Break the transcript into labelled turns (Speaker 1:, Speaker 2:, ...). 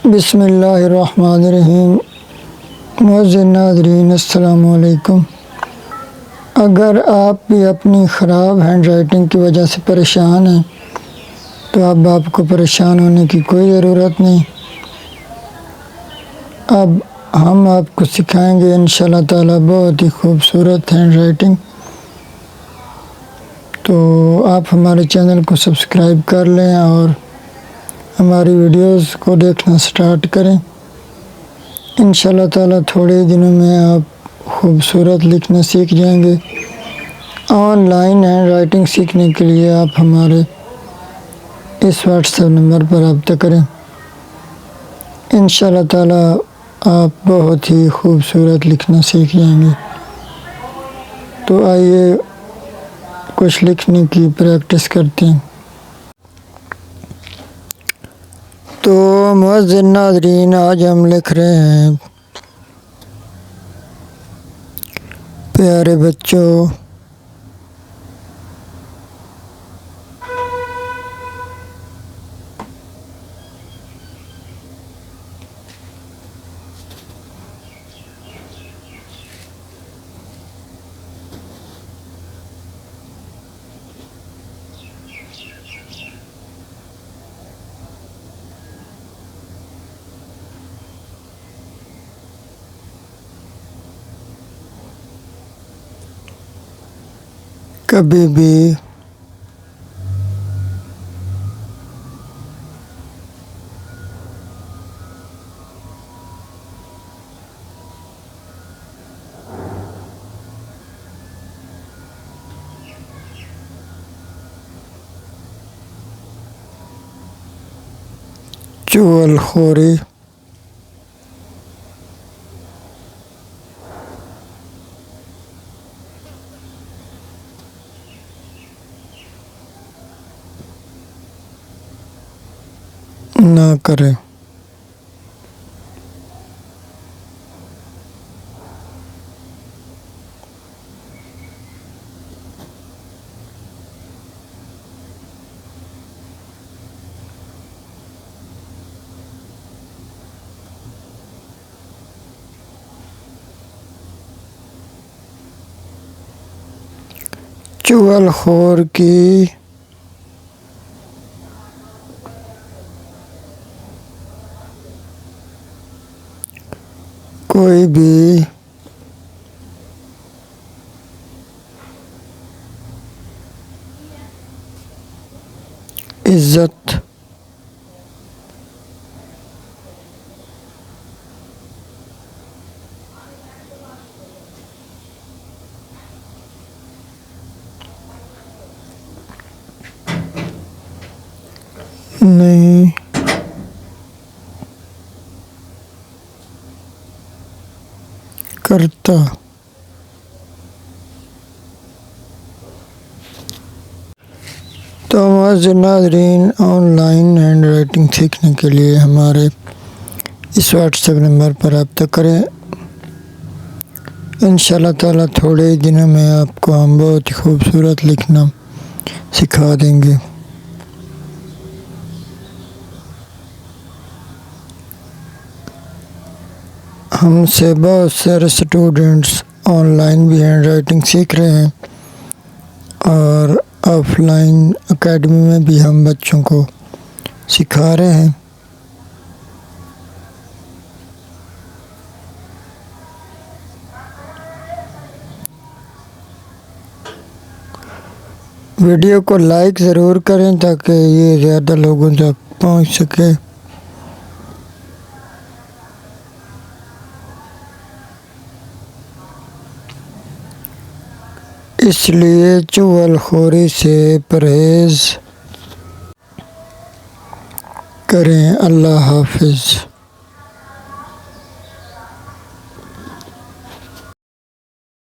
Speaker 1: बिस्मिल्लाहिर्रहमानिर्रहीम। मुअज़्ज़िज़ नाज़रीन अस्सलामु अलैकुम। अगर आप भी अपनी ख़राब हैंड राइटिंग की वजह से परेशान हैं तो अब आपको परेशान होने की कोई ज़रूरत नहीं। अब हम आपको सिखाएंगे इंशाअल्लाह ताला बहुत ही खूबसूरत हैंड राइटिंग। तो आप हमारे चैनल को सब्सक्राइब कर लें और हमारी वीडियोस को देखना स्टार्ट करें। इंशाअल्लाह ताला थोड़े ही दिनों में आप खूबसूरत लिखना सीख जाएंगे। ऑनलाइन हैंड राइटिंग सीखने के लिए आप हमारे इस व्हाट्सएप नंबर पर रब्ता करें। इंशाअल्लाह ताला आप बहुत ही खूबसूरत लिखना सीख जाएंगे। तो आइए कुछ लिखने की प्रैक्टिस करते हैं। तो मुअज़्ज़िज़ नाज़रीन, आज हम लिख रहे हैं, प्यारे बच्चों, कभी भी चुगलखोरी ना करें। चुगलखोर की कोई भी इज्जत नहीं करता। तो मुअज़्ज़िज़ नाज़रीन, ऑनलाइन हैंड राइटिंग सीखने के लिए हमारे इस व्हाट्सएप नंबर पर रब्ता करें। इंशाअल्लाह ताला थोड़े ही दिनों में आपको हम बहुत ही खूबसूरत लिखना सिखा देंगे। हमसे बहुत सारे स्टूडेंट्स ऑनलाइन भी हैंड राइटिंग सीख रहे हैं और ऑफलाइन एकेडमी में भी हम बच्चों को सिखा रहे हैं। वीडियो को लाइक ज़रूर करें ताकि ये ज़्यादा लोगों तक पहुंच सके। इसलिए चुगलखोरी से परहेज़ करें। अल्लाह हाफिज़।